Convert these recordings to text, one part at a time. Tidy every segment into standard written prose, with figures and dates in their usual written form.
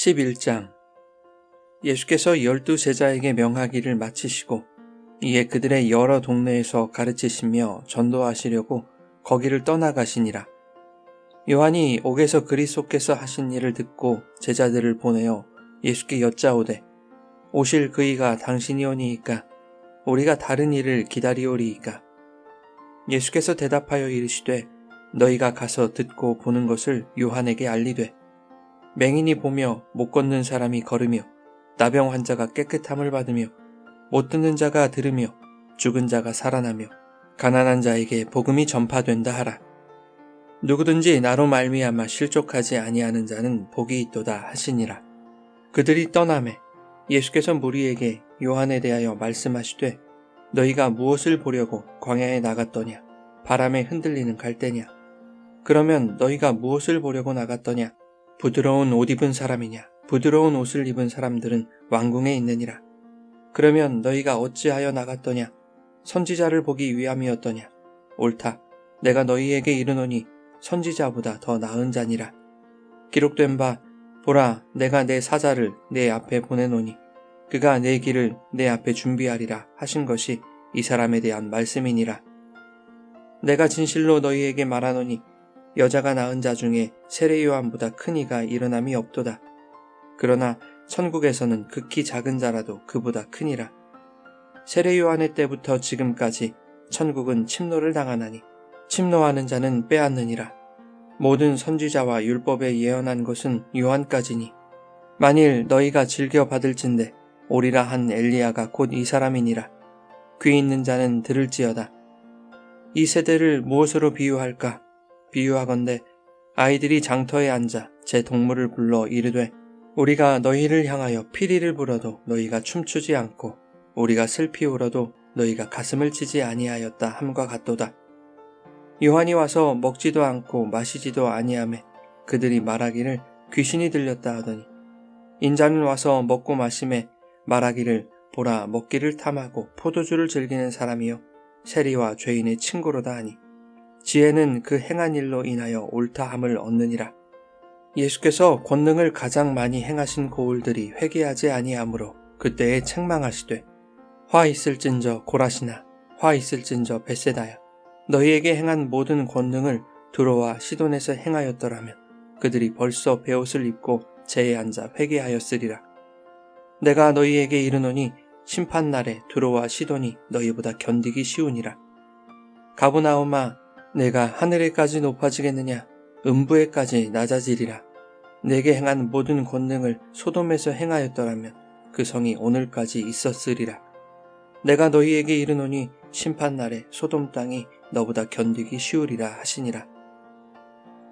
11장. 예수께서 12제자에게 명하기를 마치시고 이에 그들의 여러 동네에서 가르치시며 전도하시려고 거기를 떠나가시니라. 요한이 옥에서 그리스도께서 하신 일을 듣고 제자들을 보내어 예수께 여짜오되 오실 그이가 당신이오니이까 우리가 다른 일을 기다리오리이까. 예수께서 대답하여 이르시되 너희가 가서 듣고 보는 것을 요한에게 알리되 맹인이 보며 못 걷는 사람이 걸으며 나병 환자가 깨끗함을 받으며 못 듣는 자가 들으며 죽은 자가 살아나며 가난한 자에게 복음이 전파된다 하라. 누구든지 나로 말미암아 실족하지 아니하는 자는 복이 있도다 하시니라. 그들이 떠나매 예수께서 무리에게 요한에 대하여 말씀하시되 너희가 무엇을 보려고 광야에 나갔더냐? 바람에 흔들리는 갈대냐? 그러면 너희가 무엇을 보려고 나갔더냐? 부드러운 옷 입은 사람이냐? 부드러운 옷을 입은 사람들은 왕궁에 있느니라. 그러면 너희가 어찌하여 나갔더냐? 선지자를 보기 위함이었더냐? 옳다. 내가 너희에게 이르노니 선지자보다 더 나은 자니라. 기록된 바 보라 내가 내 사자를 내 앞에 보내노니 그가 내 길을 내 앞에 준비하리라 하신 것이 이 사람에 대한 말씀이니라. 내가 진실로 너희에게 말하노니 여자가 낳은 자 중에 세례 요한보다 큰 이가 일어남이 없도다. 그러나 천국에서는 극히 작은 자라도 그보다 크니라. 세례 요한의 때부터 지금까지 천국은 침노를 당하나니 침노하는 자는 빼앗느니라. 모든 선지자와 율법에 예언한 것은 요한까지니 만일 너희가 즐겨 받을진대 오리라 한 엘리야가 곧 이 사람이니라. 귀 있는 자는 들을지어다. 이 세대를 무엇으로 비유할까? 비유하건대 아이들이 장터에 앉아 제 동물을 불러 이르되 우리가 너희를 향하여 피리를 불어도 너희가 춤추지 않고 우리가 슬피 울어도 너희가 가슴을 치지 아니하였다 함과 같도다. 요한이 와서 먹지도 않고 마시지도 아니하매 그들이 말하기를 귀신이 들렸다 하더니 인자는 와서 먹고 마심에 말하기를 보라 먹기를 탐하고 포도주를 즐기는 사람이요 세리와 죄인의 친구로다 하니 지혜는 그 행한 일로 인하여 옳다함을 얻느니라. 예수께서 권능을 가장 많이 행하신 고울들이 회개하지 아니하므로 그때에 책망하시되 화 있을진저 고라시나 화 있을진저 벳세다야 너희에게 행한 모든 권능을 두로와 시돈에서 행하였더라면 그들이 벌써 베옷을 입고 재에 앉아 회개하였으리라. 내가 너희에게 이르노니 심판날에 두로와 시돈이 너희보다 견디기 쉬우니라. 가브나움아 내가 하늘에까지 높아지겠느냐 음부에까지 낮아지리라. 내게 행한 모든 권능을 소돔에서 행하였더라면 그 성이 오늘까지 있었으리라. 내가 너희에게 이르노니 심판날에 소돔 땅이 너보다 견디기 쉬우리라 하시니라.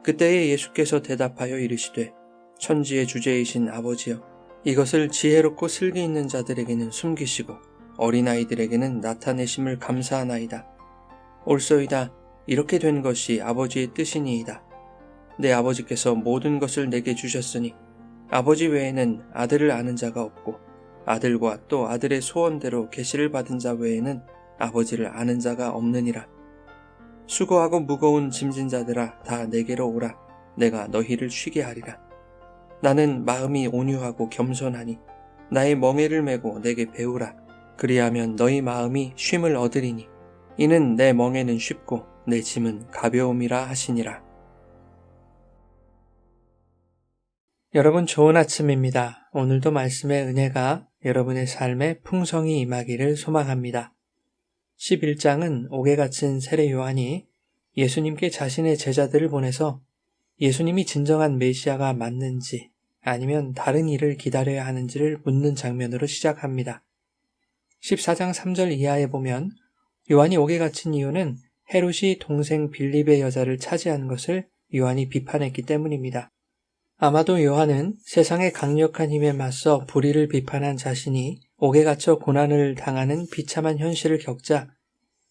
그때에 예수께서 대답하여 이르시되 천지의 주제이신 아버지여 이것을 지혜롭고 슬기 있는 자들에게는 숨기시고 어린아이들에게는 나타내심을 감사하나이다. 옳소이다. 이렇게 된 것이 아버지의 뜻이니이다. 내 아버지께서 모든 것을 내게 주셨으니 아버지 외에는 아들을 아는 자가 없고 아들과 또 아들의 소원대로 계시를 받은 자 외에는 아버지를 아는 자가 없느니라. 수고하고 무거운 짐진 자들아 다 내게로 오라. 내가 너희를 쉬게 하리라. 나는 마음이 온유하고 겸손하니 나의 멍에를 메고 내게 배우라. 그리하면 너희 마음이 쉼을 얻으리니 이는 내 멍에는 쉽고 내 짐은 가벼움이라 하시니라. 여러분 좋은 아침입니다. 오늘도 말씀의 은혜가 여러분의 삶에 풍성히 임하기를 소망합니다. 11장은 옥에 갇힌 세례 요한이 예수님께 자신의 제자들을 보내서 예수님이 진정한 메시아가 맞는지 아니면 다른 일을 기다려야 하는지를 묻는 장면으로 시작합니다. 14장 3절 이하에 보면 요한이 옥에 갇힌 이유는 헤롯이 동생 빌립의 여자를 차지한 것을 요한이 비판했기 때문입니다. 아마도 요한은 세상의 강력한 힘에 맞서 불의를 비판한 자신이 옥에 갇혀 고난을 당하는 비참한 현실을 겪자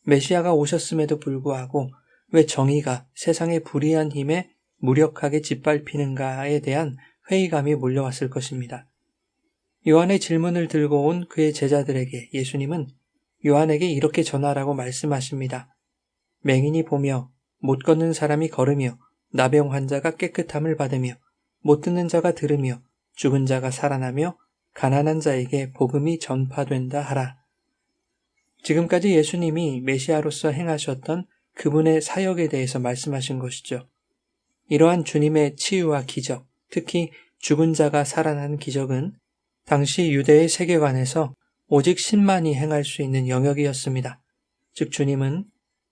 메시아가 오셨음에도 불구하고 왜 정의가 세상의 불의한 힘에 무력하게 짓밟히는가에 대한 회의감이 몰려왔을 것입니다. 요한의 질문을 들고 온 그의 제자들에게 예수님은 요한에게 이렇게 전하라고 말씀하십니다. 맹인이 보며 못 걷는 사람이 걸으며 나병 환자가 깨끗함을 받으며 못 듣는 자가 들으며 죽은 자가 살아나며 가난한 자에게 복음이 전파된다 하라. 지금까지 예수님이 메시아로서 행하셨던 그분의 사역에 대해서 말씀하신 것이죠. 이러한 주님의 치유와 기적, 특히 죽은 자가 살아난 기적은 당시 유대의 세계관에서 오직 신만이 행할 수 있는 영역이었습니다. 즉 주님은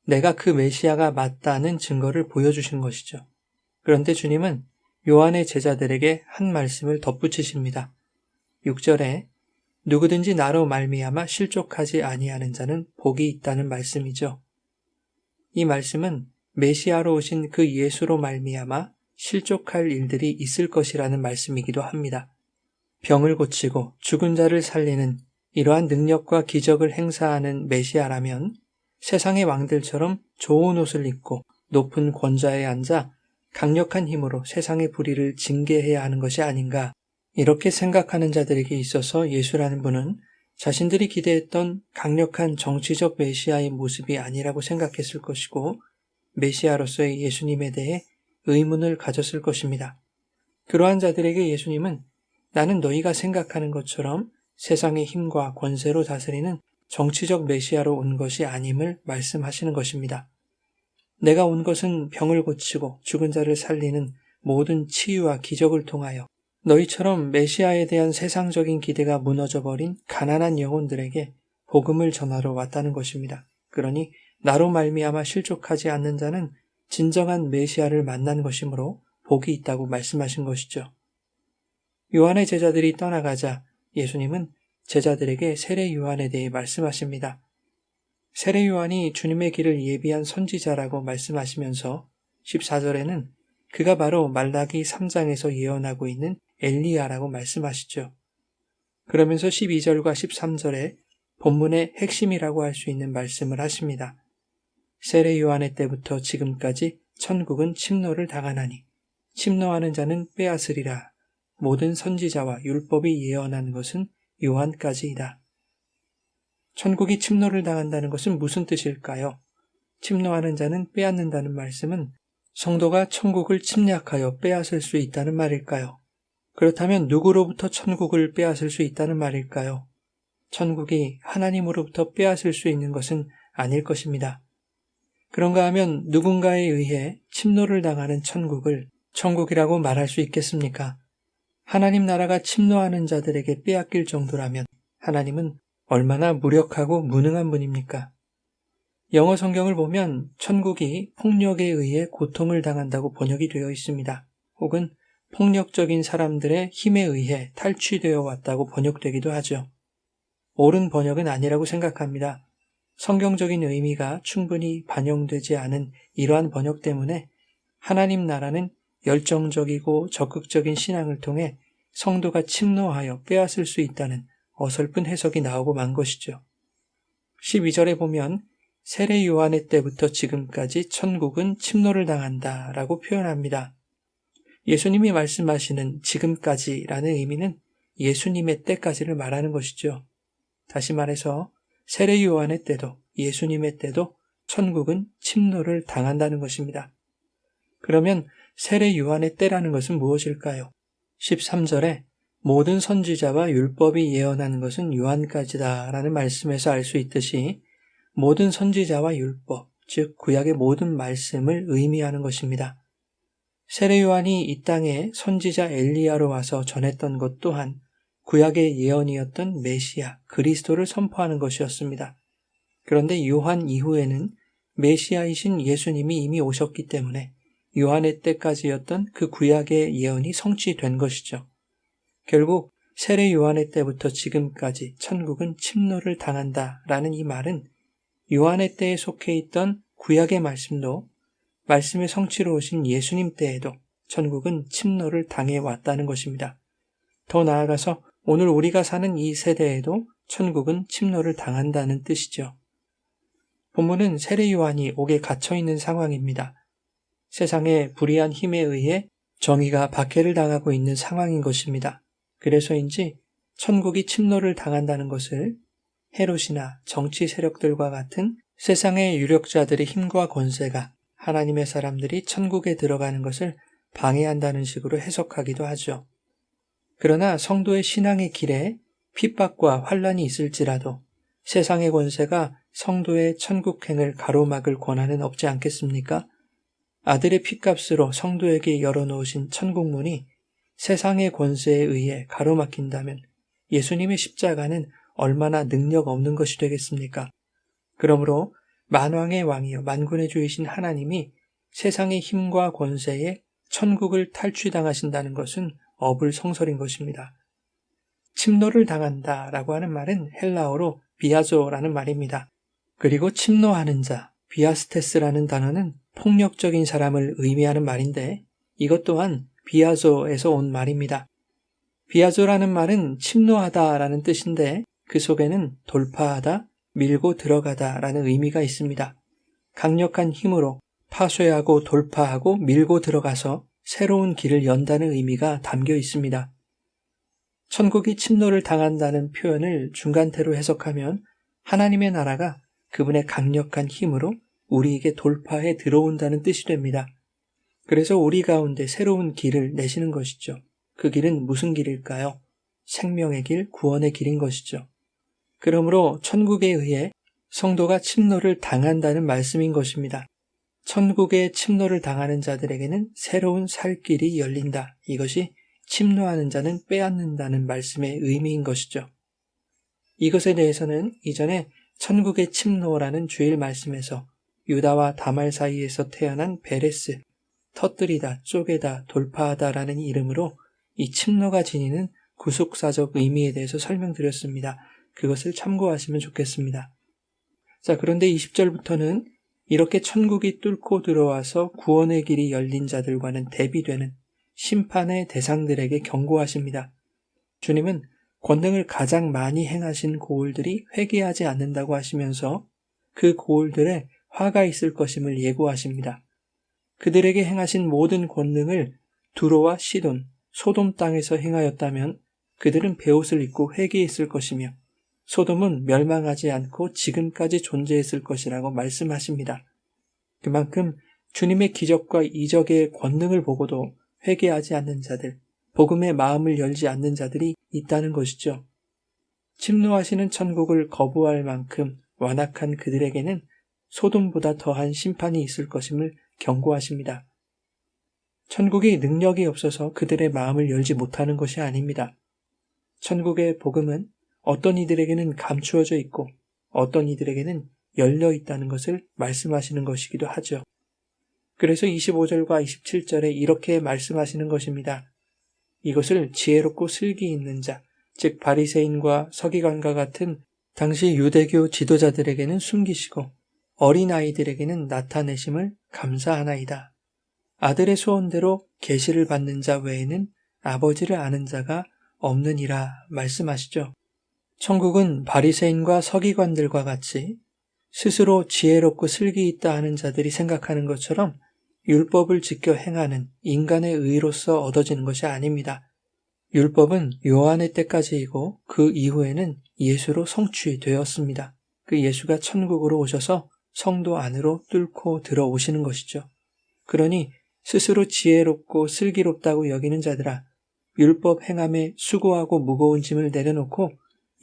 내가 그 메시아가 맞다는 증거를 보여주신 것이죠. 그런데 주님은 요한의 제자들에게 한 말씀을 덧붙이십니다. 6절에 누구든지 나로 말미암아 실족하지 아니하는 자는 복이 있다는 말씀이죠. 이 말씀은 메시아로 오신 그 예수로 말미암아 실족할 일들이 있을 것이라는 말씀이기도 합니다. 병을 고치고 죽은 자를 살리는 이러한 능력과 기적을 행사하는 메시아라면 세상의 왕들처럼 좋은 옷을 입고 높은 권좌에 앉아 강력한 힘으로 세상의 불의를 징계해야 하는 것이 아닌가, 이렇게 생각하는 자들에게 있어서 예수라는 분은 자신들이 기대했던 강력한 정치적 메시아의 모습이 아니라고 생각했을 것이고 메시아로서의 예수님에 대해 의문을 가졌을 것입니다. 그러한 자들에게 예수님은 나는 너희가 생각하는 것처럼 세상의 힘과 권세로 다스리는 정치적 메시아로 온 것이 아님을 말씀하시는 것입니다. 내가 온 것은 병을 고치고 죽은 자를 살리는 모든 치유와 기적을 통하여 너희처럼 메시아에 대한 세상적인 기대가 무너져버린 가난한 영혼들에게 복음을 전하러 왔다는 것입니다. 그러니 나로 말미암아 실족하지 않는 자는 진정한 메시아를 만난 것이므로 복이 있다고 말씀하신 것이죠. 요한의 제자들이 떠나가자 예수님은 제자들에게 세례 요한에 대해 말씀하십니다. 세례 요한이 주님의 길을 예비한 선지자라고 말씀하시면서 14절에는 그가 바로 말라기 3장에서 예언하고 있는 엘리야라고 말씀하시죠. 그러면서 12절과 13절에 본문의 핵심이라고 할 수 있는 말씀을 하십니다. 세례 요한의 때부터 지금까지 천국은 침노를 당하나니 침노하는 자는 빼앗으리라. 모든 선지자와 율법이 예언한 것은 요한까지이다. 천국이 침노를 당한다는 것은 무슨 뜻일까요? 침노하는 자는 빼앗는다는 말씀은 성도가 천국을 침략하여 빼앗을 수 있다는 말일까요? 그렇다면 누구로부터 천국을 빼앗을 수 있다는 말일까요? 천국이 하나님으로부터 빼앗을 수 있는 것은 아닐 것입니다. 그런가 하면 누군가에 의해 침노를 당하는 천국을 천국이라고 말할 수 있겠습니까? 하나님 나라가 침노하는 자들에게 빼앗길 정도라면 하나님은 얼마나 무력하고 무능한 분입니까? 영어 성경을 보면 천국이 폭력에 의해 고통을 당한다고 번역이 되어 있습니다. 혹은 폭력적인 사람들의 힘에 의해 탈취되어 왔다고 번역되기도 하죠. 옳은 번역은 아니라고 생각합니다. 성경적인 의미가 충분히 반영되지 않은 이러한 번역 때문에 하나님 나라는 열정적이고 적극적인 신앙을 통해 성도가 침노하여 빼앗을 수 있다는 어설픈 해석이 나오고 만 것이죠. 12절에 보면 세례 요한의 때부터 지금까지 천국은 침노를 당한다 라고 표현합니다. 예수님이 말씀하시는 지금까지라는 의미는 예수님의 때까지를 말하는 것이죠. 다시 말해서 세례 요한의 때도 예수님의 때도 천국은 침노를 당한다는 것입니다. 그러면 세례 요한의 때라는 것은 무엇일까요? 13절에 모든 선지자와 율법이 예언한 것은 요한까지다 라는 말씀에서 알 수 있듯이 모든 선지자와 율법, 즉 구약의 모든 말씀을 의미하는 것입니다. 세례 요한이 이 땅에 선지자 엘리야로 와서 전했던 것 또한 구약의 예언이었던 메시아, 그리스도를 선포하는 것이었습니다. 그런데 요한 이후에는 메시아이신 예수님이 이미 오셨기 때문에 요한의 때까지였던 그 구약의 예언이 성취된 것이죠. 결국 세례 요한의 때부터 지금까지 천국은 침노를 당한다라는 이 말은 요한의 때에 속해 있던 구약의 말씀도 말씀의 성취로 오신 예수님 때에도 천국은 침노를 당해왔다는 것입니다. 더 나아가서 오늘 우리가 사는 이 세대에도 천국은 침노를 당한다는 뜻이죠. 본문은 세례 요한이 옥에 갇혀있는 상황입니다. 세상의 불의한 힘에 의해 정의가 박해를 당하고 있는 상황인 것입니다. 그래서인지 천국이 침노를 당한다는 것을 헤롯이나 정치 세력들과 같은 세상의 유력자들의 힘과 권세가 하나님의 사람들이 천국에 들어가는 것을 방해한다는 식으로 해석하기도 하죠. 그러나 성도의 신앙의 길에 핍박과 환란이 있을지라도 세상의 권세가 성도의 천국행을 가로막을 권한은 없지 않겠습니까? 아들의 피값으로 성도에게 열어놓으신 천국문이 세상의 권세에 의해 가로막힌다면 예수님의 십자가는 얼마나 능력 없는 것이 되겠습니까? 그러므로 만왕의 왕이요 만군의 주이신 하나님이 세상의 힘과 권세에 천국을 탈취당하신다는 것은 어불성설인 것입니다. 침노를 당한다라고 하는 말은 헬라어로 비아조라는 말입니다. 그리고 침노하는 자, 비아스테스라는 단어는 폭력적인 사람을 의미하는 말인데 이것 또한 비아조에서 온 말입니다. 비아조라는 말은 침노하다라는 뜻인데 그 속에는 돌파하다, 밀고 들어가다라는 의미가 있습니다. 강력한 힘으로 파쇄하고 돌파하고 밀고 들어가서 새로운 길을 연다는 의미가 담겨 있습니다. 천국이 침노를 당한다는 표현을 중간태로 해석하면 하나님의 나라가 그분의 강력한 힘으로 우리에게 돌파해 들어온다는 뜻이 됩니다. 그래서 우리 가운데 새로운 길을 내시는 것이죠. 그 길은 무슨 길일까요? 생명의 길, 구원의 길인 것이죠. 그러므로 천국에 의해 성도가 침노를 당한다는 말씀인 것입니다. 천국에 침노를 당하는 자들에게는 새로운 살 길이 열린다. 이것이 침노하는 자는 빼앗는다는 말씀의 의미인 것이죠. 이것에 대해서는 이전에 천국의 침노라는 주일 말씀에서 유다와 다말 사이에서 태어난 베레스, 터뜨리다, 쪼개다, 돌파하다라는 이름으로 이 침노가 지니는 구속사적 의미에 대해서 설명드렸습니다. 그것을 참고하시면 좋겠습니다. 자, 그런데 20절부터는 이렇게 천국이 뚫고 들어와서 구원의 길이 열린 자들과는 대비되는 심판의 대상들에게 경고하십니다. 주님은 권능을 가장 많이 행하신 고울들이 회개하지 않는다고 하시면서 그 고울들에 화가 있을 것임을 예고하십니다. 그들에게 행하신 모든 권능을 두로와 시돈, 소돔 땅에서 행하였다면 그들은 베옷을 입고 회개했을 것이며 소돔은 멸망하지 않고 지금까지 존재했을 것이라고 말씀하십니다. 그만큼 주님의 기적과 이적의 권능을 보고도 회개하지 않는 자들, 복음의 마음을 열지 않는 자들이 있다는 것이죠. 침노하시는 천국을 거부할 만큼 완악한 그들에게는 소돔보다 더한 심판이 있을 것임을 경고하십니다. 천국이 능력이 없어서 그들의 마음을 열지 못하는 것이 아닙니다. 천국의 복음은 어떤 이들에게는 감추어져 있고 어떤 이들에게는 열려 있다는 것을 말씀하시는 것이기도 하죠. 그래서 25절과 27절에 이렇게 말씀하시는 것입니다. 이것을 지혜롭고 슬기 있는 자, 즉 바리새인과 서기관과 같은 당시 유대교 지도자들에게는 숨기시고 어린아이들에게는 나타내심을 감사하나이다. 아들의 소원대로 계시를 받는 자 외에는 아버지를 아는 자가 없느니라 말씀하시죠. 천국은 바리새인과 서기관들과 같이 스스로 지혜롭고 슬기 있다 하는 자들이 생각하는 것처럼 율법을 지켜 행하는 인간의 의로서 얻어지는 것이 아닙니다. 율법은 요한의 때까지이고 그 이후에는 예수로 성취되었습니다. 그 예수가 천국으로 오셔서 성도 안으로 뚫고 들어오시는 것이죠. 그러니 스스로 지혜롭고 슬기롭다고 여기는 자들아, 율법 행함에 수고하고 무거운 짐을 내려놓고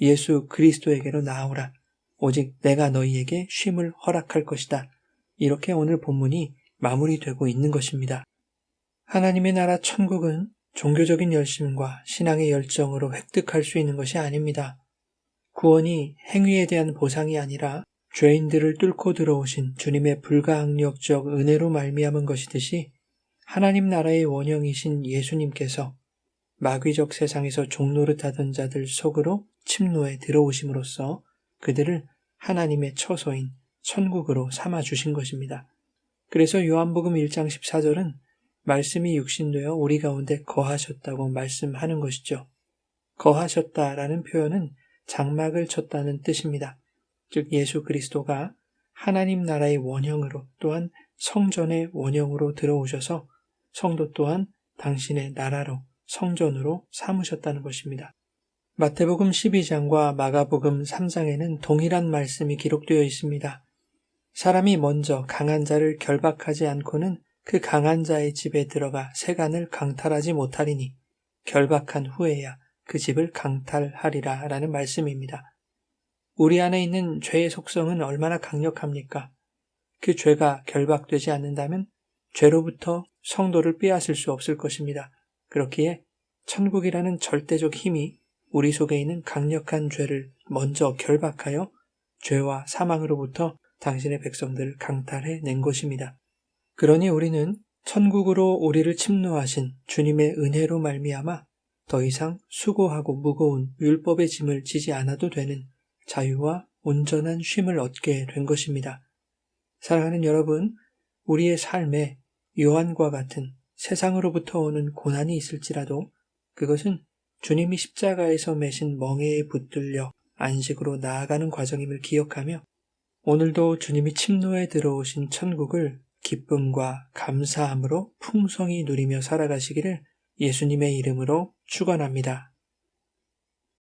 예수 그리스도에게로 나아오라. 오직 내가 너희에게 쉼을 허락할 것이다. 이렇게 오늘 본문이 마무리되고 있는 것입니다. 하나님의 나라 천국은 종교적인 열심과 신앙의 열정으로 획득할 수 있는 것이 아닙니다. 구원이 행위에 대한 보상이 아니라 죄인들을 뚫고 들어오신 주님의 불가항력적 은혜로 말미암은 것이듯이 하나님 나라의 원형이신 예수님께서 마귀적 세상에서 종노릇하던 자들 속으로 침노에 들어오심으로써 그들을 하나님의 처소인 천국으로 삼아주신 것입니다. 그래서 요한복음 1장 14절은 말씀이 육신되어 우리 가운데 거하셨다고 말씀하는 것이죠. 거하셨다라는 표현은 장막을 쳤다는 뜻입니다. 즉 예수 그리스도가 하나님 나라의 원형으로 또한 성전의 원형으로 들어오셔서 성도 또한 당신의 나라로 성전으로 삼으셨다는 것입니다. 마태복음 12장과 마가복음 3장에는 동일한 말씀이 기록되어 있습니다. 사람이 먼저 강한 자를 결박하지 않고는 그 강한 자의 집에 들어가 세간을 강탈하지 못하리니 결박한 후에야 그 집을 강탈하리라 라는 말씀입니다. 우리 안에 있는 죄의 속성은 얼마나 강력합니까? 그 죄가 결박되지 않는다면 죄로부터 성도를 빼앗을 수 없을 것입니다. 그렇기에 천국이라는 절대적 힘이 우리 속에 있는 강력한 죄를 먼저 결박하여 죄와 사망으로부터 당신의 백성들을 강탈해 낸 것입니다. 그러니 우리는 천국으로 우리를 침노하신 주님의 은혜로 말미암아 더 이상 수고하고 무거운 율법의 짐을 지지 않아도 되는 자유와 온전한 쉼을 얻게 된 것입니다. 사랑하는 여러분, 우리의 삶에 요한과 같은 세상으로부터 오는 고난이 있을지라도 그것은 주님이 십자가에서 매신 멍에에 붙들려 안식으로 나아가는 과정임을 기억하며 오늘도 주님이 침노에 들어오신 천국을 기쁨과 감사함으로 풍성히 누리며 살아가시기를 예수님의 이름으로 축원합니다.